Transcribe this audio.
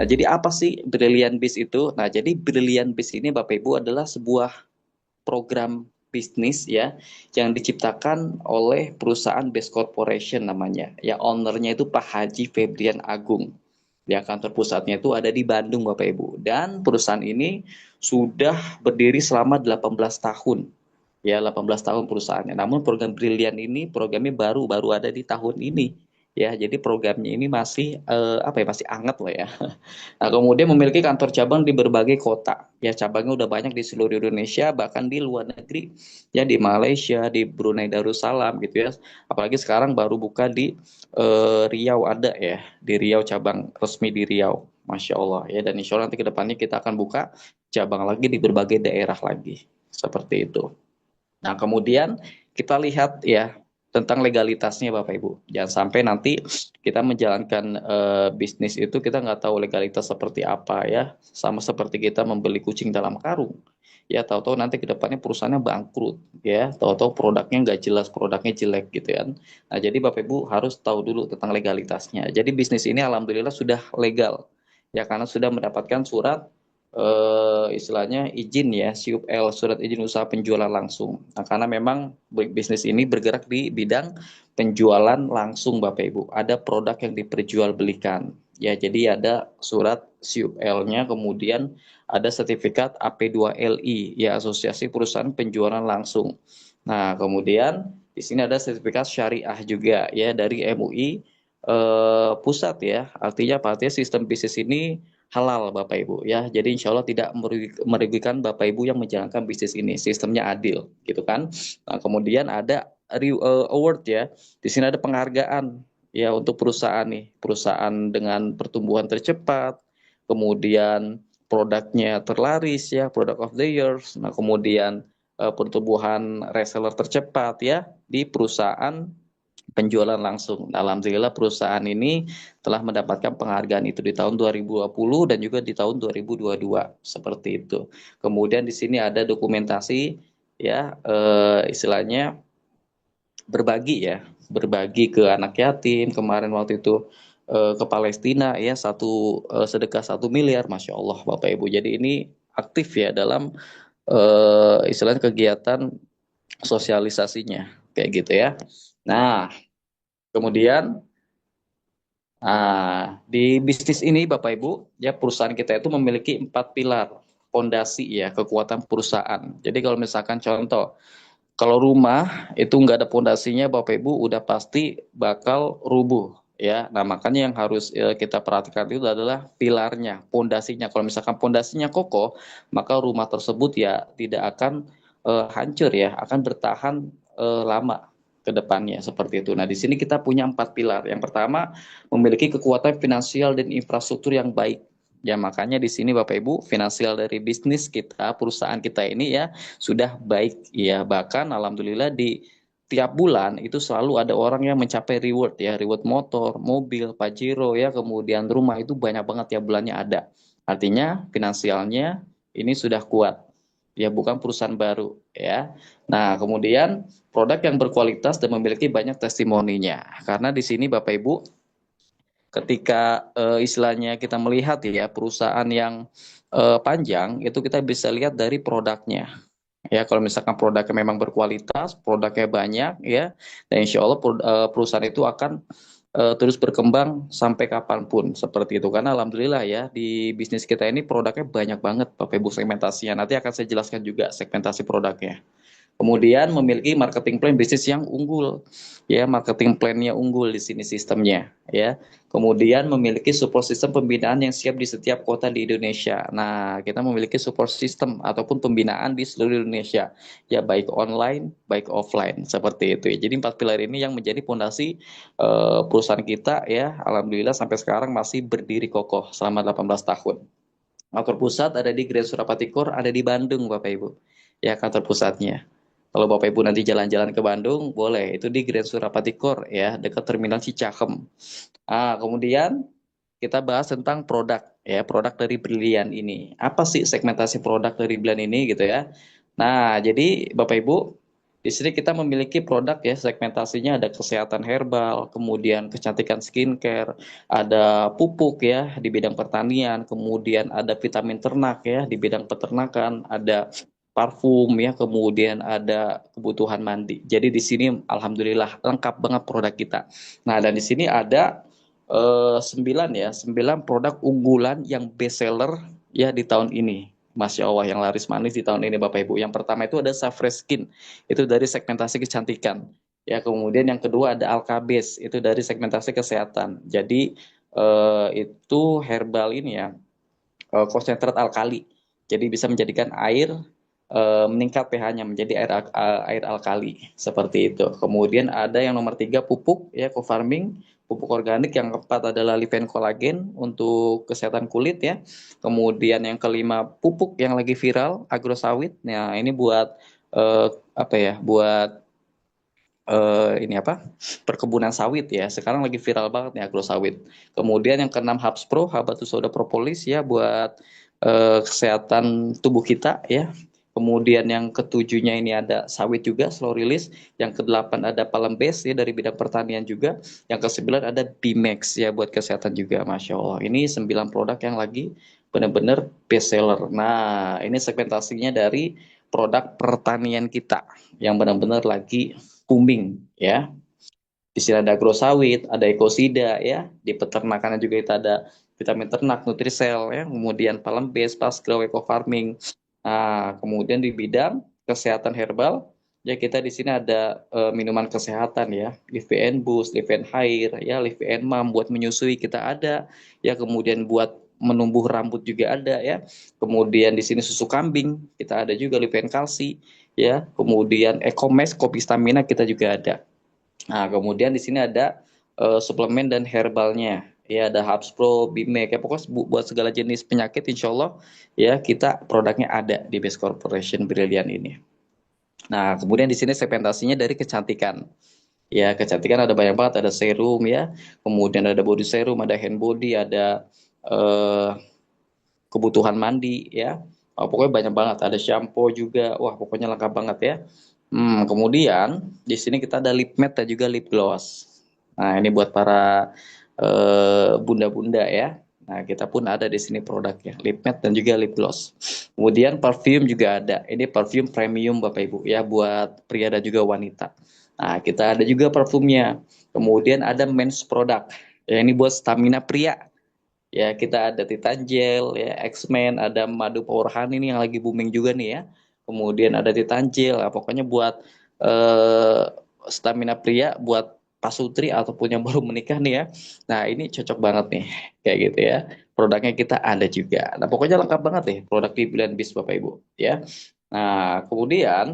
Nah, jadi apa sih Brilliant Biz itu? Nah, jadi Brilliant Biz ini Bapak Ibu adalah sebuah program bisnis ya yang diciptakan oleh perusahaan Base Corporation namanya. Ya ownernya itu Pak Haji Febrian Agung. Ya kantor pusatnya itu ada di Bandung Bapak Ibu. Dan perusahaan ini sudah berdiri selama 18 tahun. Ya 18 tahun perusahaannya. Namun program Brilliant ini programnya baru ada di tahun ini. Ya, jadi programnya ini masih apa ya masih hangat lah ya. Nah, kemudian memiliki kantor cabang di berbagai kota. Ya, cabangnya udah banyak di seluruh Indonesia, bahkan di luar negeri. Ya, di Malaysia, di Brunei Darussalam gitu ya. Apalagi sekarang baru buka di Riau ada ya, di Riau cabang resmi di Riau. Masya Allah ya, dan insya Allah nanti ke depannya kita akan buka cabang lagi di berbagai daerah lagi. Seperti itu. Nah, kemudian kita lihat ya tentang legalitasnya Bapak Ibu. Jangan sampai nanti kita menjalankan bisnis itu kita nggak tahu legalitas seperti apa ya. Sama seperti kita membeli kucing dalam karung. Ya, tahu-tahu nanti ke depannya perusahaannya bangkrut ya. Tahu-tahu produknya nggak jelas, produknya jelek gitu kan. Nah, jadi Bapak Ibu harus tahu dulu tentang legalitasnya. Jadi bisnis ini alhamdulillah sudah legal. Ya, karena sudah mendapatkan surat istilahnya izin ya SUPL surat izin usaha penjualan langsung. Nah, karena memang bisnis ini bergerak di bidang penjualan langsung Bapak Ibu. Ada produk yang diperjualbelikan. Ya, jadi ada surat SUPL-nya, kemudian ada sertifikat AP2LI ya Asosiasi Perusahaan Penjualan Langsung. Nah, kemudian di sini ada sertifikat syariah juga ya dari MUI pusat ya. Artinya apa? Artinya sistem bisnis ini halal Bapak Ibu ya. Jadi insya Allah tidak merugikan Bapak Ibu yang menjalankan bisnis ini. Sistemnya adil gitu kan. Nah, kemudian ada award ya. Di sini ada penghargaan ya untuk perusahaan nih. Perusahaan dengan pertumbuhan tercepat, kemudian produknya terlaris ya, product of the year. Nah, kemudian pertumbuhan reseller tercepat ya di perusahaan penjualan langsung. Nah, alhamdulillah perusahaan ini telah mendapatkan penghargaan itu di tahun 2020 dan juga di tahun 2022 seperti itu. Kemudian di sini ada dokumentasi ya istilahnya berbagi ya, berbagi ke anak yatim. Kemarin waktu itu ke Palestina ya sedekah 1 miliar, masya Allah Bapak Ibu. Jadi ini aktif ya dalam istilahnya kegiatan sosialisasinya kayak gitu ya. Nah, kemudian di bisnis ini Bapak Ibu, ya perusahaan kita itu memiliki 4 pilar fondasi ya kekuatan perusahaan. Jadi kalau misalkan contoh, kalau rumah itu nggak ada fondasinya Bapak Ibu udah pasti bakal rubuh ya. Nah, makanya yang harus kita perhatikan itu adalah pilarnya, fondasinya. Kalau misalkan fondasinya kokoh, maka rumah tersebut ya tidak akan hancur ya, akan bertahan lama ke depannya seperti itu. Nah, di sini kita punya 4 pilar. Yang pertama, memiliki kekuatan finansial dan infrastruktur yang baik. Ya, makanya di sini Bapak Ibu, finansial dari bisnis kita, perusahaan kita ini ya sudah baik ya. Bahkan alhamdulillah di tiap bulan itu selalu ada orang yang mencapai reward ya, reward motor, mobil, Pajero ya, kemudian rumah itu banyak banget ya bulannya ada. Artinya finansialnya ini sudah kuat. Ya, bukan perusahaan baru ya. Nah, kemudian produk yang berkualitas dan memiliki banyak testimoninya. Karena di sini Bapak Ibu ketika istilahnya kita melihat ya perusahaan yang panjang itu kita bisa lihat dari produknya. Ya, kalau misalkan produknya memang berkualitas, produknya banyak ya, dan insya Allah perusahaan itu akan terus berkembang sampai kapanpun seperti itu. Karena alhamdulillah ya di bisnis kita ini produknya banyak banget Bapak Ibu segmentasinya. Nanti akan saya jelaskan juga segmentasi produknya. Kemudian memiliki marketing plan bisnis yang unggul. Ya, marketing plan-nya unggul di sini sistemnya, ya. Kemudian memiliki support system pembinaan yang siap di setiap kota di Indonesia. Nah, kita memiliki support system ataupun pembinaan di seluruh Indonesia. Ya, baik online, baik offline, seperti itu ya. Jadi 4 pilar ini yang menjadi fondasi perusahaan kita ya. Alhamdulillah sampai sekarang masih berdiri kokoh selama 18 tahun. Kantor pusat ada di Grand Surapati Core, ada di Bandung, Bapak Ibu. Ya, kantor pusatnya. Kalau Bapak Ibu nanti jalan-jalan ke Bandung, boleh. Itu di Grand Surapati Core ya, dekat Terminal Cicahem. Kemudian kita bahas tentang produk ya, produk dari Brilian ini. Apa sih segmentasi produk dari Brilian ini gitu ya? Nah, jadi Bapak Ibu Di sini kita memiliki produk ya, segmentasinya ada kesehatan herbal, kemudian kecantikan skincare, ada pupuk ya di bidang pertanian, kemudian ada vitamin ternak ya di bidang peternakan, ada parfum ya, kemudian ada kebutuhan mandi. Jadi di sini alhamdulillah lengkap banget produk kita. Nah, dan di sini ada 9 ya, 9 produk unggulan yang best seller ya di tahun ini. Masya Allah yang laris manis di tahun ini Bapak Ibu. Yang pertama itu ada Safre Skin, itu dari segmentasi kecantikan. Ya, kemudian yang kedua ada Alkabes, itu dari segmentasi kesehatan. Jadi itu herbal ini ya, konsentrat alkali. Jadi bisa menjadikan air meningkat pH-nya menjadi air alkali seperti itu. Kemudian ada yang nomor 3 pupuk ya, co-farming, pupuk organik. Yang keempat adalah Liven Collagen untuk kesehatan kulit ya. Kemudian yang kelima pupuk yang lagi viral agrosawit. Nah, ini buat apa ya? Buat ini apa? Perkebunan sawit ya. Sekarang lagi viral banget nih agrosawit. Kemudian yang keenam Hubs Pro, Habatus Sauda Propolis ya buat kesehatan tubuh kita ya. Kemudian yang ketujuhnya ini ada sawit juga slow release. Yang kedelapan ada Palm Base ya dari bidang pertanian juga. Yang kesembilan ada Bimax ya buat kesehatan juga. Masya Allah. Ini 9 produk yang lagi benar-benar best seller. Nah, ini segmentasinya dari produk pertanian kita yang benar-benar lagi booming ya. Di sini ada agrosawit, ada ekosida ya. Di peternakan juga kita ada vitamin ternak, Nutrisel ya, kemudian Palm Base, Pasgrow, Eco Farming. Nah, kemudian di bidang kesehatan herbal ya kita di sini ada minuman kesehatan ya, Live and Boost, Live and Hair ya, Live and Mom buat menyusui kita ada ya, kemudian buat menumbuh rambut juga ada ya. Kemudian di sini susu kambing kita ada juga, Live and Kalsi ya. Kemudian Ecomex, kopi stamina kita juga ada. Nah, kemudian di sini ada suplemen dan herbalnya. Ya, ada Hubs Pro, Bimek, ya pokoknya buat segala jenis penyakit insya Allah ya kita produknya ada di Best Corporation Brilliant ini. Nah, kemudian di sini segmentasinya dari kecantikan. Ya, kecantikan ada banyak banget, ada serum ya, kemudian ada body serum, ada hand body, ada eh, kebutuhan mandi ya. Oh, pokoknya banyak banget, ada shampoo juga. Wah, pokoknya lengkap banget ya. Kemudian di sini kita ada lip matte dan juga lip gloss. Nah, ini buat para bunda-bunda ya. Nah, kita pun ada di sini produknya, lip matte dan juga lip gloss. Kemudian parfum juga ada. Ini parfum premium Bapak Ibu ya buat pria dan juga wanita. Nah, kita ada juga parfumnya. Kemudian ada men's product. Ya, ini buat stamina pria. Ya, kita ada Titan Gel, ya, X-Men, ada Madu Power Honey ini yang lagi booming juga nih ya. Kemudian ada Titan Gel, ya, pokoknya buat eh, stamina pria, buat pasutri ataupun yang baru menikah nih ya. Nah, ini cocok banget nih, kayak gitu ya. Produknya kita ada juga. Nah, pokoknya lengkap banget nih produk di Brilliant Beast Bapak Ibu, ya. Nah, kemudian